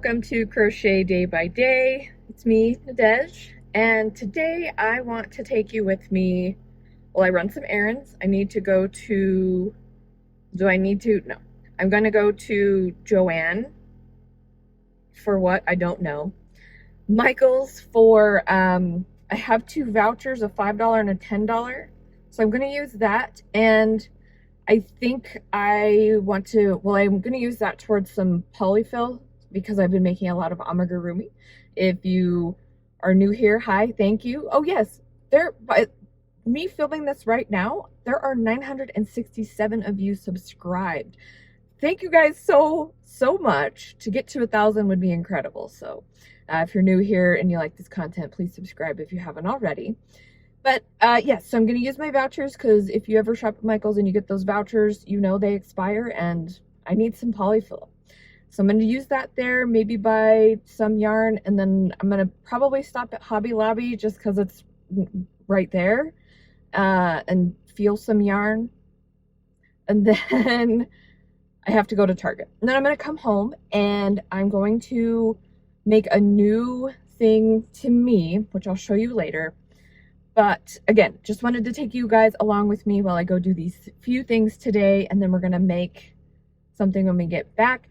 welcome to Crochet Day by Day. It's me, Nadej, and today I want to take you with me. Well, I run some errands. I need to go to, do I need to? No. I'm going to go to Joann. For what? I don't know. Michael's for, I have two vouchers, a $5 and a $10. So I'm going to use that, and I think I want to, well, I'm going to use that towards some polyfill because I've been making a lot of amigurumi. If you are new here, hi, thank you. Oh yes, by me filming this right now, there are 967 of you subscribed. Thank you guys so much. To get to 1,000 would be incredible. So if you're new here and you like this content, please subscribe if you haven't already. But yes, so I'm going to use my vouchers because if you ever shop at Michael's and you get those vouchers, you know they expire and I need some polyfill. So I'm going to use that there, maybe buy some yarn, and then I'm going to probably stop at Hobby Lobby just because it's right there and feel some yarn. And then I have to go to Target. And then I'm going to come home and I'm going to make a new thing to me, which I'll show you later. But again, just wanted to take you guys along with me while I go do these few things today, and then we're gonna make something when we get back.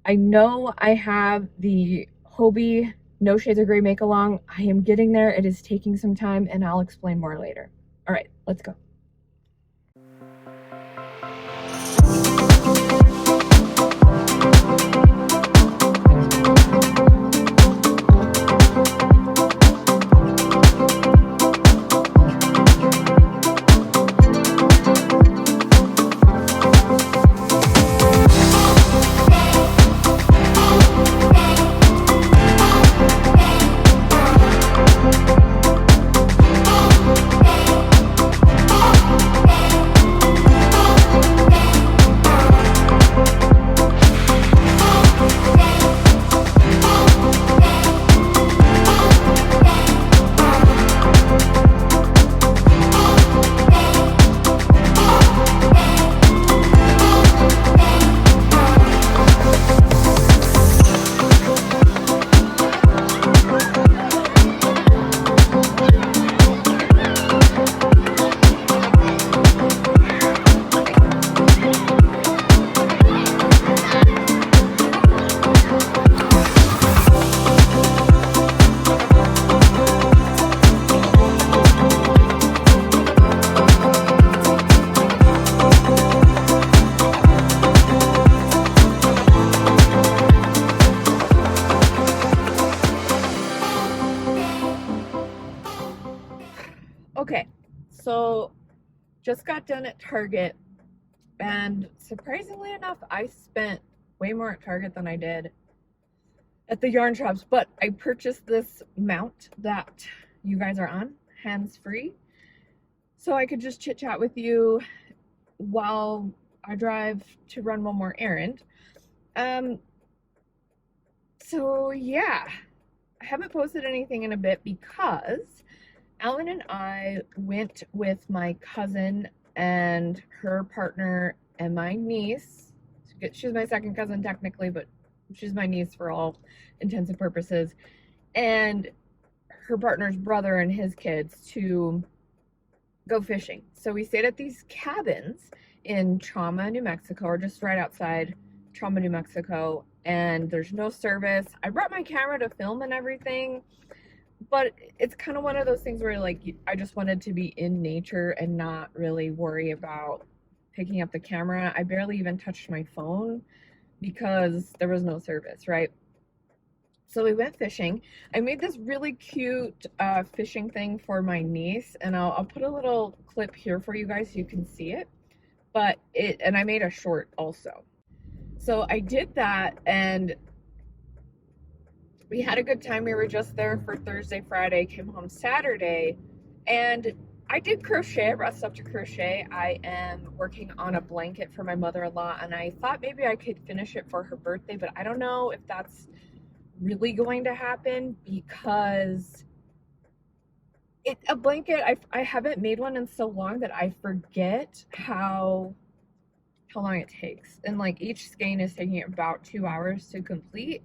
I know I have the Hobie No Shades of Grey make along. I am getting there. It is taking some time, and I'll explain more later. All right, let's go. Okay, so just got done at Target, and surprisingly enough, I spent way more at Target than I did at the yarn shops, but I purchased this mount that you guys are on, hands-free, so I could just chit-chat with you while I drive to run one more errand. So yeah, I haven't posted anything in a bit because Alan and I went with my cousin and her partner and my niece. She's my second cousin technically, but she's my niece for all intents and purposes. And her partner's brother and his kids to go fishing. So we stayed at these cabins in Trauma, New Mexico, or just right outside Trauma, New Mexico. And there's no service. I brought my camera to film and everything. But it's kind of one of those things where, like, I just wanted to be in nature and not really worry about picking up the camera. I barely even touched my phone because there was no service, right? So we went fishing. I made this really cute fishing thing for my niece, and I'll put a little clip here for you guys so you can see it. And I made a short also. So I did that, and we had a good time. We were just there for Thursday, Friday, came home Saturday, and I did crochet. I brought stuff to crochet. I am working on a blanket for my mother-in-law, and I thought maybe I could finish it for her birthday, but I don't know if that's really going to happen because a blanket, I haven't made one in so long that I forget how long it takes. And like each skein is taking about 2 hours to complete.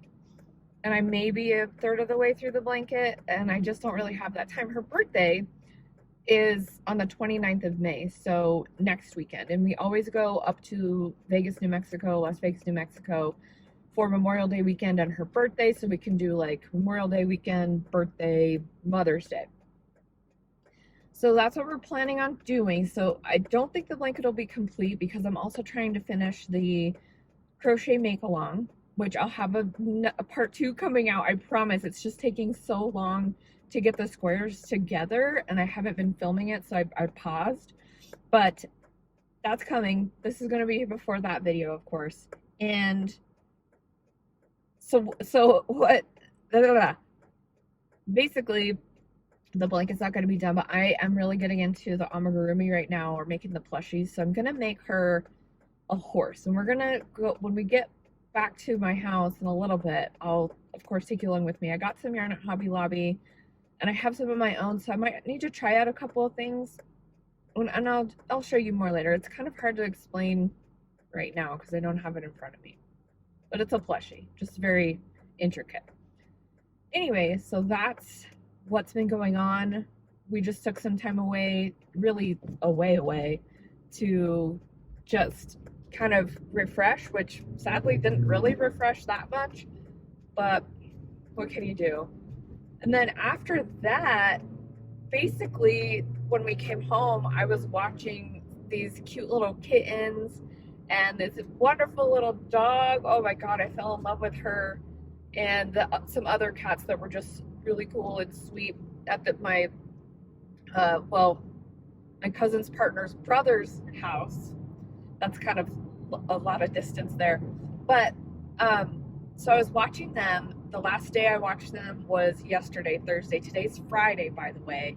and I may be a third of the way through the blanket, and I just don't really have that time. Her birthday is on the 29th of May, so next weekend. And we always go up to Vegas, New Mexico, Las Vegas, New Mexico for Memorial Day weekend and her birthday, so we can do like Memorial Day weekend, birthday, Mother's Day. So that's what we're planning on doing. So I don't think the blanket will be complete because I'm also trying to finish the crochet make-along, which I'll have a part 2 coming out, I promise. It's just taking so long to get the squares together, and I haven't been filming it, so I paused. But that's coming. This is going to be before that video, of course. And so what, basically, the blanket's not going to be done, but I am really getting into the amigurumi right now, or making the plushies. So I'm going to make her a horse, and we're going to go, when we get back to my house in a little bit, I'll of course take you along with me. I got some yarn at Hobby Lobby, and I have some of my own, so I might need to try out a couple of things, and I'll show you more later. It's kind of hard to explain right now because I don't have it in front of me, but it's a plushie, just very intricate. Anyway, so that's what's been going on. We just took some time away, really away, to just kind of refresh, which sadly didn't really refresh that much, but what can you do? And then after that, basically when we came home, I was watching these cute little kittens and this wonderful little dog. Oh my god, I fell in love with her. And some other cats that were just really cool and sweet at my cousin's partner's brother's house. That's kind of a lot of distance there. But so I was watching them. The last day I watched them was yesterday, Thursday. Today's Friday, by the way.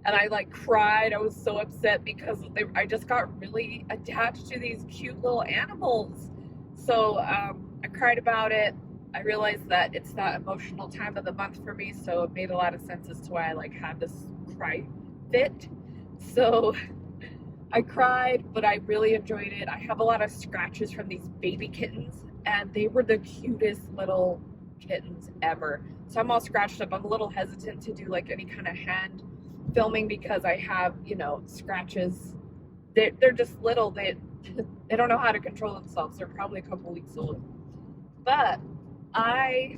And I like cried. I was so upset because I just got really attached to these cute little animals. So I cried about it. I realized that it's that emotional time of the month for me, so it made a lot of sense as to why I like had this cry fit. So I cried, but I really enjoyed it. I have a lot of scratches from these baby kittens, and they were the cutest little kittens ever. So I'm all scratched up. I'm a little hesitant to do like any kind of hand filming because I have, you know, scratches. They're just little. They don't know how to control themselves. They're probably a couple weeks old. But I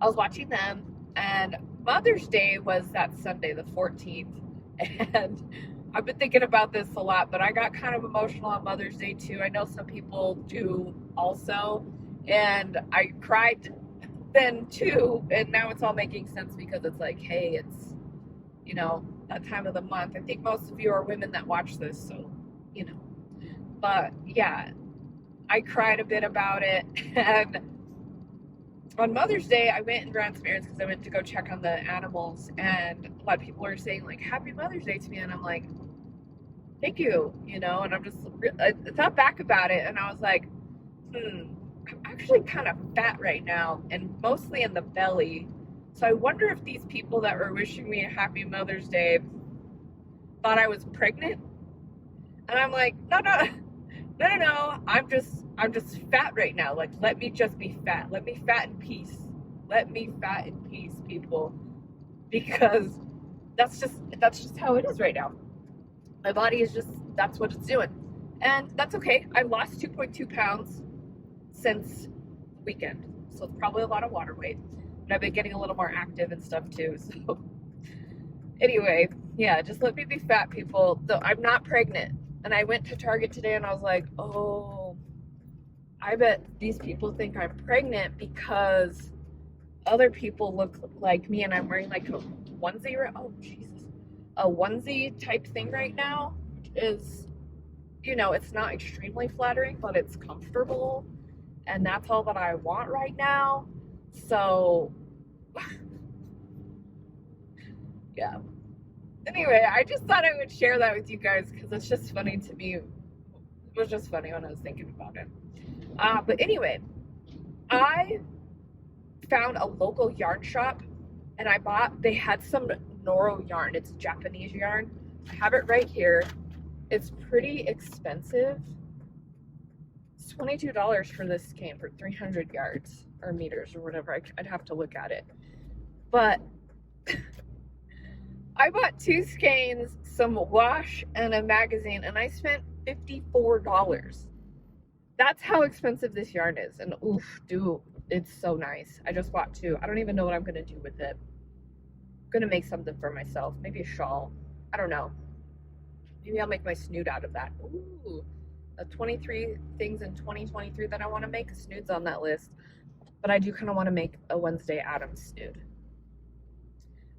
was watching them, and Mother's Day was that Sunday, the 14th, and I've been thinking about this a lot, but I got kind of emotional on Mother's Day too. I know some people do also, and I cried then too, and now it's all making sense because it's like, hey, it's, you know, that time of the month. I think most of you are women that watch this, so, you know, but yeah, I cried a bit about it. And on Mother's Day, I went and ran some errands because I went to go check on the animals, and a lot of people are saying like, happy Mother's Day to me, and I'm like, thank you, you know. And I'm just, I thought back about it, and I was like, I'm actually kind of fat right now, and mostly in the belly. So I wonder if these people that were wishing me a happy Mother's Day thought I was pregnant. And I'm like, no, I'm just fat right now. Like, let me just be fat. Let me fat in peace. Let me fat in peace, people. Because that's just how it is right now. My body is just, that's what it's doing. And that's okay. I lost 2.2 pounds since the weekend. So it's probably a lot of water weight. And I've been getting a little more active and stuff too. So anyway, yeah, just let me be fat, people. Though I'm not pregnant. And I went to Target today and I was like, oh, I bet these people think I'm pregnant because other people look like me and I'm wearing like a onesie, a onesie type thing right now, which is, you know, it's not extremely flattering, but it's comfortable. And that's all that I want right now. So, yeah. Anyway, I just thought I would share that with you guys because it's just funny to me. It was just funny when I was thinking about it. But anyway, I found a local yarn shop and they had some Noro yarn. It's Japanese yarn. I have it right here. It's pretty expensive. It's $22 for this skein for 300 yards. or meters or whatever. I'd have to look at it. But I bought 2 skeins, some wash, and a magazine, and I spent $54. That's how expensive this yarn is. And oof, dude, it's so nice. I just bought 2. I don't even know what I'm gonna do with it. I'm gonna make something for myself. Maybe a shawl. I don't know. Maybe I'll make my snood out of that. Ooh, 23 things in 2023 that I want to make. A snood's on that list. But I do kind of want to make a Wednesday Addams snood.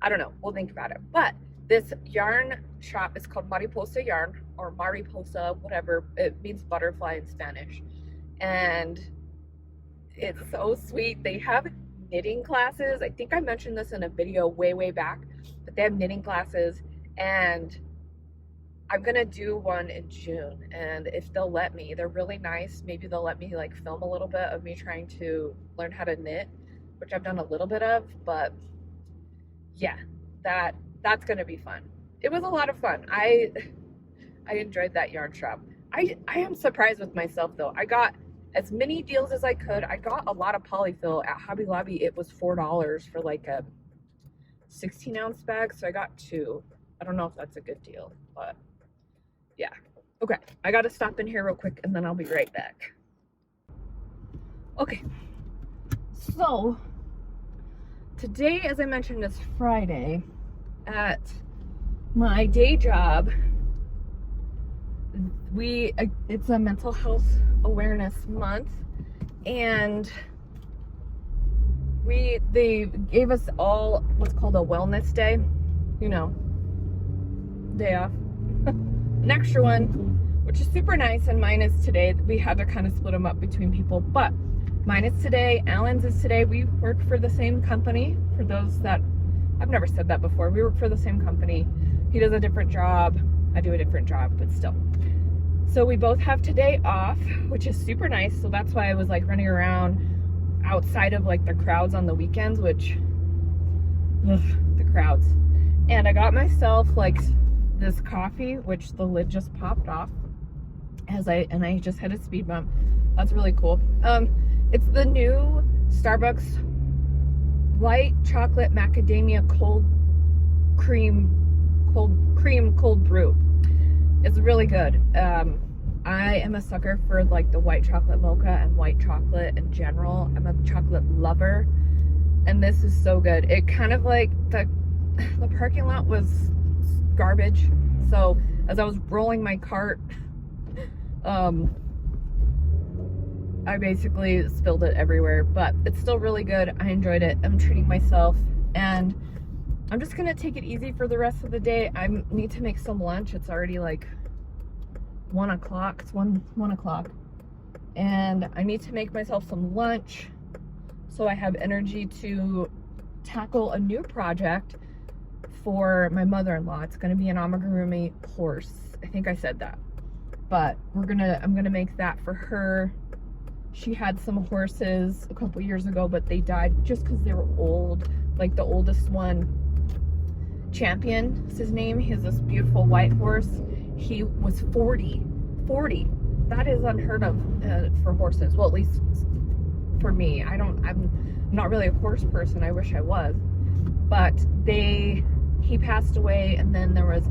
I don't know. We'll think about it. But this yarn shop is called Mariposa Yarn, or Mariposa, whatever. It means butterfly in Spanish. And it's so sweet. They have knitting classes. I think I mentioned this in a video way back. But they have knitting classes. And I'm gonna do one in June, and if they'll let me, they're really nice. Maybe they'll let me like film a little bit of me trying to learn how to knit, which I've done a little bit of, but yeah, that's gonna be fun. It was a lot of fun. I enjoyed that yarn shop. I am surprised with myself though. I got as many deals as I could. I got a lot of polyfill at Hobby Lobby. It was $4 for like a 16-ounce bag, so I got 2. I don't know if that's a good deal, but yeah. Okay, I gotta stop in here real quick and then I'll be right back. Okay, so today, as I mentioned, is Friday. At my day job, it's a mental health awareness month, and they gave us all what's called a wellness day, you know, day off. An extra one, which is super nice, and mine is today. We had to kind of split them up between people, but mine is today. Alan's is today. We work for the same company. For those that, I've never said that before, we work for the same company. He does a different job, I do a different job, but still. So we both have today off, which is super nice. So that's why I was like running around outside of like the crowds on the weekends, which, ugh, the crowds. And I got myself like this coffee, which the lid just popped off and I just had a speed bump. That's really cool. It's the new Starbucks white chocolate macadamia cold brew. It's really good. I am a sucker for like the white chocolate mocha and white chocolate in general. I'm a chocolate lover, and this is so good. It kind of like the parking lot was garbage, so as I was rolling my cart, I basically spilled it everywhere, but it's still really good. I enjoyed it. I'm treating myself, and I'm just gonna take it easy for the rest of the day. I need to make some lunch. It's already like 1 o'clock. It's 1 o'clock, and I need to make myself some lunch so I have energy to tackle a new project for my mother-in-law. It's gonna be an amigurumi horse. I think I said that, but I'm gonna make that for her. She had some horses a couple years ago, but they died just because they were old. Like the oldest one, Champion is his name. He has this beautiful white horse. He was 40. That is unheard of for horses. Well, at least for me. I'm not really a horse person. I wish I was. But he passed away, and then there was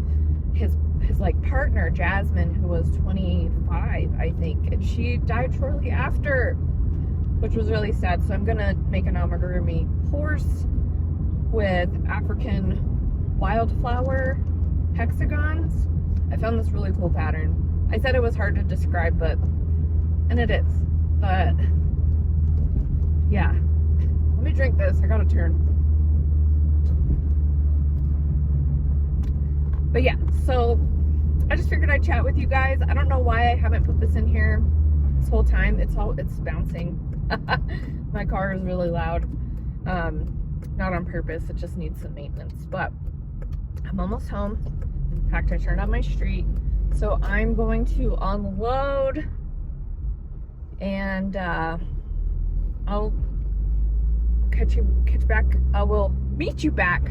his like partner, Jasmine, who was 25, I think, and she died shortly after, which was really sad. So I'm gonna make an amigurumi horse with African wildflower hexagons. I found this really cool pattern. I said it was hard to describe, and it is. But yeah, let me drink this. I gotta turn. But yeah, so I just figured I'd chat with you guys. I don't know why I haven't put this in here this whole time. It's bouncing. My car is really loud. Not on purpose. It just needs some maintenance. But I'm almost home. In fact, I turned on my street. So I'm going to unload, and I'll catch back. I will meet you back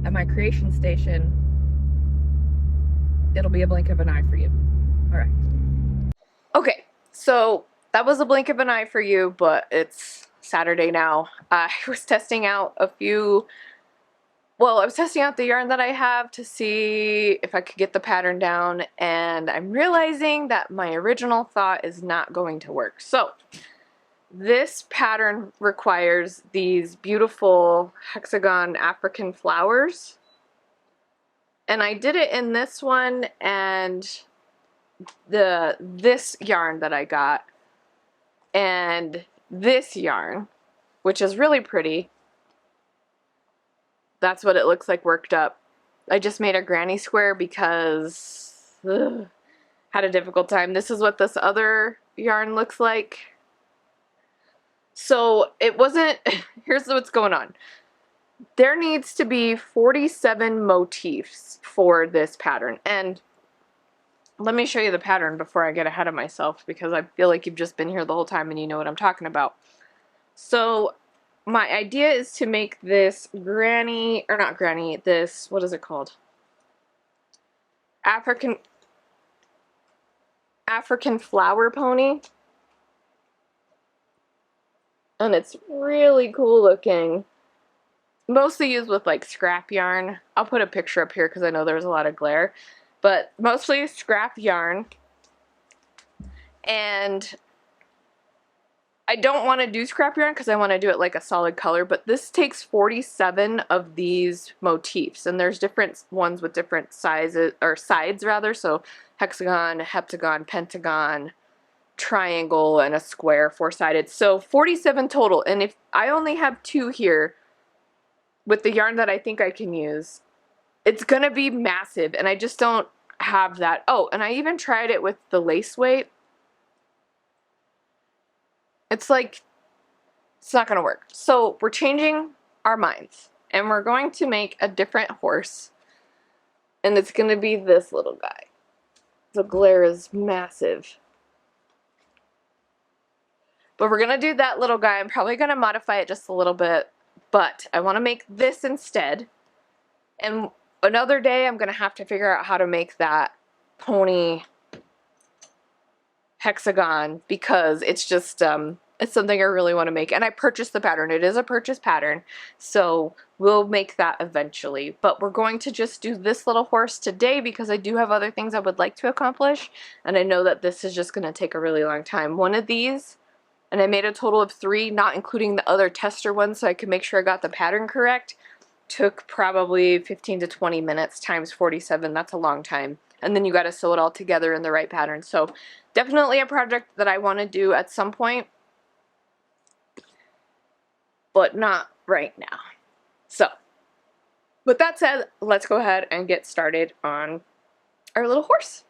at my creation station. It'll be a blink of an eye for you. All right. Okay, so that was a blink of an eye for you, but it's Saturday now. I was testing out a few, well, I was testing out the yarn that I have to see if I could get the pattern down, and I'm realizing that my original thought is not going to work. So this pattern requires these beautiful hexagon African flowers, and I did it in this one and this yarn that I got, and this yarn, which is really pretty. That's what it looks like worked up. I just made a granny square because had a difficult time. This is what this other yarn looks like. So it wasn't, here's what's going on. There needs to be 47 motifs for this pattern. And let me show you the pattern before I get ahead of myself, because I feel like you've just been here the whole time and you know what I'm talking about. So my idea is to make this granny, or not granny, this, what is it called? African flower pony. And it's really cool looking. Mostly used with like scrap yarn. I'll put a picture up here because I know there's a lot of glare. But mostly scrap yarn. And I don't want to do scrap yarn because I want to do it like a solid color. But this takes 47 of these motifs. And there's different ones with different sizes, or sides rather. So hexagon, heptagon, pentagon, triangle, and a square, four-sided. So 47 total. And if I only have 2 here, with the yarn that I think I can use, it's gonna be massive, and I just don't have that. Oh, and I even tried it with the lace weight. It's like, it's not gonna work. So we're changing our minds, and we're going to make a different horse, and it's gonna be this little guy. The glare is massive. But we're gonna do that little guy. I'm probably gonna modify it just a little bit. But I want to make this instead, and another day I'm going to have to figure out how to make that pony hexagon, because it's just, it's something I really want to make. And I purchased the pattern. It is a purchase pattern, so we'll make that eventually. But we're going to just do this little horse today because I do have other things I would like to accomplish, and I know that this is just going to take a really long time. One of these, and I made a total of 3, not including the other tester ones, so I could make sure I got the pattern correct. Took probably 15 to 20 minutes times 47. That's a long time. And then you got to sew it all together in the right pattern. So definitely a project that I want to do at some point, but not right now. So with that said, let's go ahead and get started on our little horse.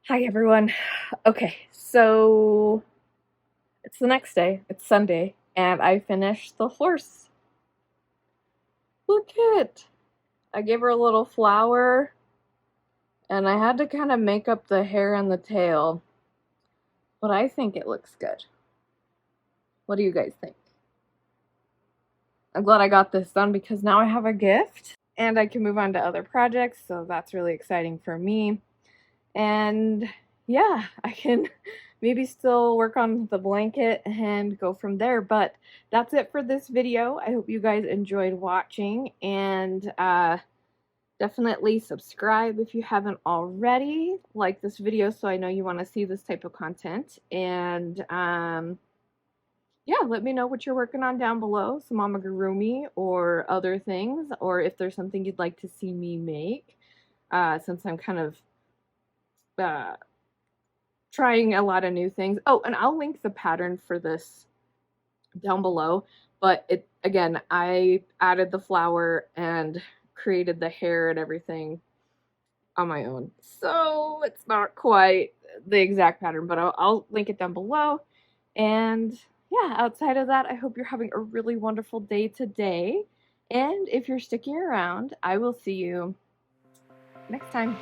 Hi everyone. Okay, so It's the next day. It's Sunday, and I finished the horse. Look at! I gave her a little flower, and I had to kind of make up the hair and the tail, but I think it looks good. What do you guys think? I'm glad I got this done because now I have a gift and I can move on to other projects, so that's really exciting for me. And yeah, I can maybe still work on the blanket and go from there, but that's it for this video. I hope you guys enjoyed watching, and definitely subscribe if you haven't already. Like this video so I know you want to see this type of content, and yeah, let me know what you're working on down below, some amigurumi or other things, or if there's something you'd like to see me make, since I'm kind of trying a lot of new things. Oh, and I'll link the pattern for this down below, but it, again, I added the flower and created the hair and everything on my own, so it's not quite the exact pattern, but I'll link it down below. And yeah, outside of that, I hope you're having a really wonderful day today, and if you're sticking around, I will see you next time.